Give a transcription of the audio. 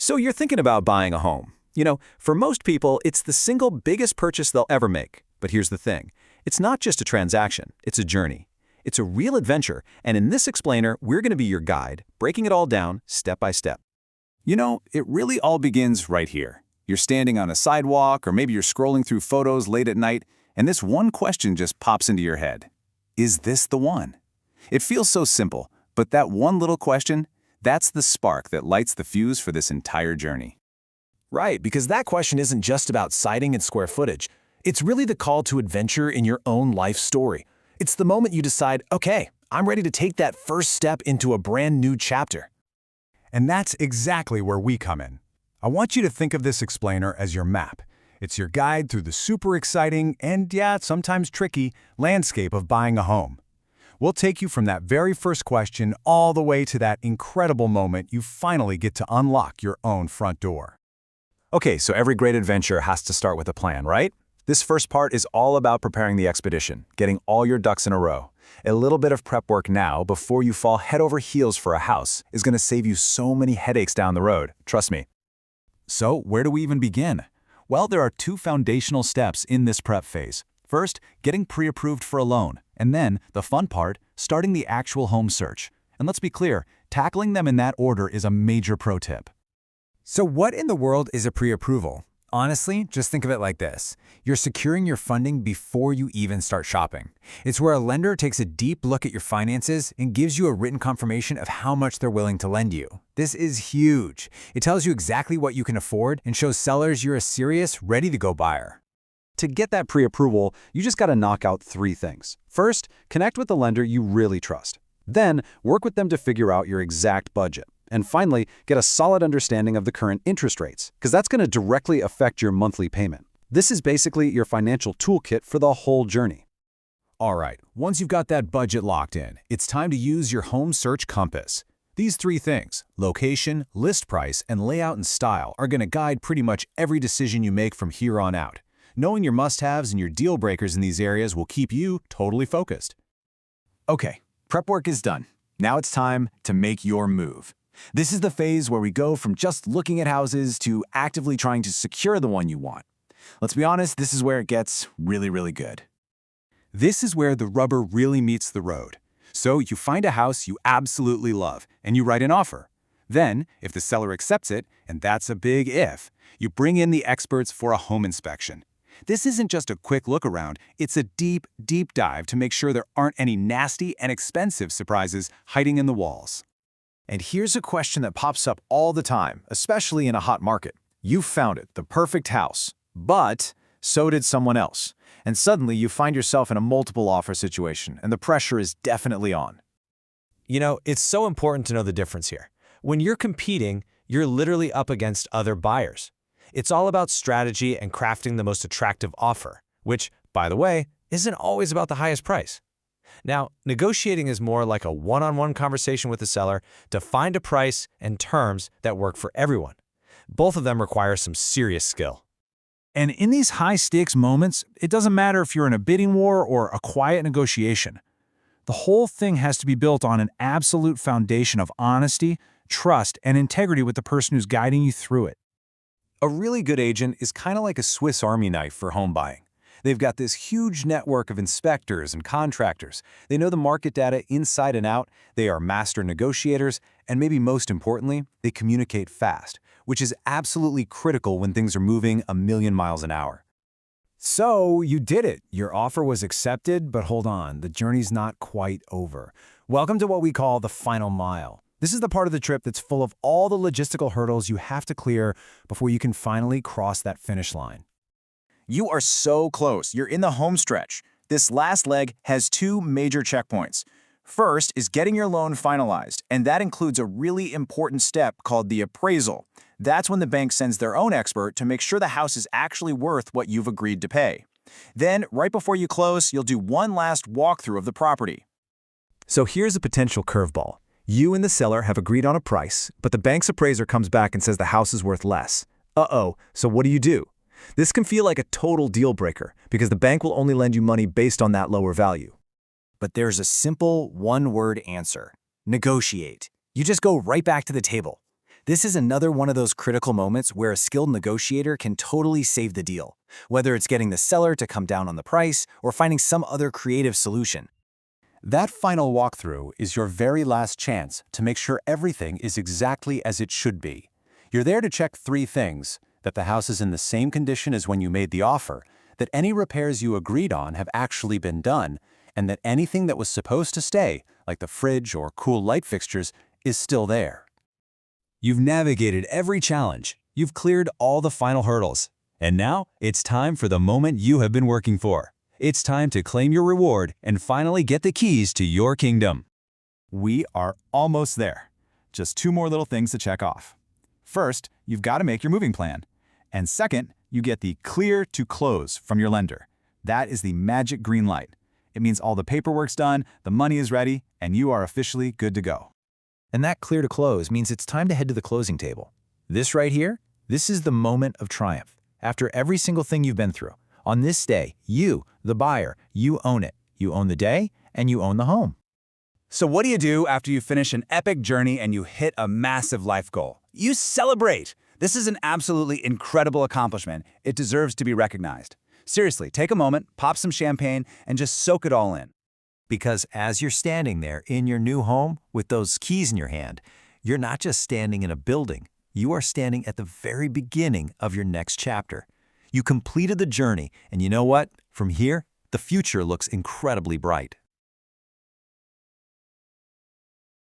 So you're thinking about buying a home. For most people, it's the single biggest purchase they'll ever make. But here's the thing. It's not just a transaction, it's a journey. It's a real adventure, and in this explainer, we're going to be your guide, breaking it all down step by step. It really all begins right here. You're standing on a sidewalk, or maybe you're scrolling through photos late at night, and this one question just pops into your head. Is this the one? It feels so simple, but that one little question, that's the spark that lights the fuse for this entire journey. Right, because that question isn't just about siding and square footage. It's really the call to adventure in your own life story. It's the moment you decide, okay, I'm ready to take that first step into a brand new chapter. And that's exactly where we come in. I want you to think of this explainer as your map. It's your guide through the super exciting and, sometimes tricky landscape of buying a home. We'll take you from that very first question all the way to that incredible moment you finally get to unlock your own front door. Okay, so every great adventure has to start with a plan, right? This first part is all about preparing the expedition, getting all your ducks in a row. A little bit of prep work now before you fall head over heels for a house is going to save you so many headaches down the road, trust me. So, where do we even begin? Well, there are two foundational steps in this prep phase. First, getting pre-approved for a loan, and then, the fun part, starting the actual home search. And let's be clear, tackling them in that order is a major pro tip. So what in the world is a pre-approval? Honestly, just think of it like this. You're securing your funding before you even start shopping. It's where a lender takes a deep look at your finances and gives you a written confirmation of how much they're willing to lend you. This is huge. It tells you exactly what you can afford and shows sellers you're a serious, ready-to-go buyer. To get that pre-approval, you just got to knock out 3 things. First, connect with the lender you really trust. Then, work with them to figure out your exact budget. And finally, get a solid understanding of the current interest rates, because that's going to directly affect your monthly payment. This is basically your financial toolkit for the whole journey. All right, once you've got that budget locked in, it's time to use your home search compass. These 3 things, location, list price, and layout and style, are going to guide pretty much every decision you make from here on out. Knowing your must-haves and your deal breakers in these areas will keep you totally focused. Okay, prep work is done. Now it's time to make your move. This is the phase where we go from just looking at houses to actively trying to secure the one you want. Let's be honest, this is where it gets really, really good. This is where the rubber really meets the road. So you find a house you absolutely love, and you write an offer. Then, if the seller accepts it, and that's a big if, you bring in the experts for a home inspection. This isn't just a quick look around, it's a deep, deep dive to make sure there aren't any nasty and expensive surprises hiding in the walls. And here's a question that pops up all the time, especially in a hot market. You found it, the perfect house, but so did someone else. And suddenly you find yourself in a multiple offer situation, and the pressure is definitely on. It's so important to know the difference here. When you're competing, you're literally up against other buyers. It's all about strategy and crafting the most attractive offer, which, by the way, isn't always about the highest price. Now, negotiating is more like a one-on-one conversation with the seller to find a price and terms that work for everyone. Both of them require some serious skill. And in these high-stakes moments, it doesn't matter if you're in a bidding war or a quiet negotiation. The whole thing has to be built on an absolute foundation of honesty, trust, and integrity with the person who's guiding you through it. A really good agent is kind of like a Swiss Army knife for home buying. They've got this huge network of inspectors and contractors. They know the market data inside and out, they are master negotiators, and maybe most importantly, they communicate fast, which is absolutely critical when things are moving a million miles an hour. So, you did it. Your offer was accepted, but hold on, the journey's not quite over. Welcome to what we call the final mile. This is the part of the trip that's full of all the logistical hurdles you have to clear before you can finally cross that finish line. You are so close. You're in the home stretch. This last leg has 2 major checkpoints. First is getting your loan finalized, and that includes a really important step called the appraisal. That's when the bank sends their own expert to make sure the house is actually worth what you've agreed to pay. Then, right before you close, you'll do one last walkthrough of the property. So here's a potential curveball. You and the seller have agreed on a price, but the bank's appraiser comes back and says the house is worth less. Uh-oh, so what do? This can feel like a total deal breaker because the bank will only lend you money based on that lower value. But there's a simple one-word answer. Negotiate. You just go right back to the table. This is another one of those critical moments where a skilled negotiator can totally save the deal, whether it's getting the seller to come down on the price or finding some other creative solution. That final walkthrough is your very last chance to make sure everything is exactly as it should be. You're there to check 3 things: that the house is in the same condition as when you made the offer, that any repairs you agreed on have actually been done, and that anything that was supposed to stay, like the fridge or cool light fixtures, is still there. You've navigated every challenge. You've cleared all the final hurdles. And now, it's time for the moment you have been working for. It's time to claim your reward and finally get the keys to your kingdom. We are almost there. Just 2 more little things to check off. First, you've got to make your moving plan. And second, you get the clear to close from your lender. That is the magic green light. It means all the paperwork's done, the money is ready, and you are officially good to go. And that clear to close means it's time to head to the closing table. This right here, this is the moment of triumph. After every single thing you've been through, on this day, you, the buyer, you own it. You own the day, and you own the home. So what do you do after you finish an epic journey and you hit a massive life goal? You celebrate! This is an absolutely incredible accomplishment. It deserves to be recognized. Seriously, take a moment, pop some champagne, and just soak it all in. Because as you're standing there in your new home with those keys in your hand, you're not just standing in a building. You are standing at the very beginning of your next chapter. You completed the journey, and you know what? From here, the future looks incredibly bright.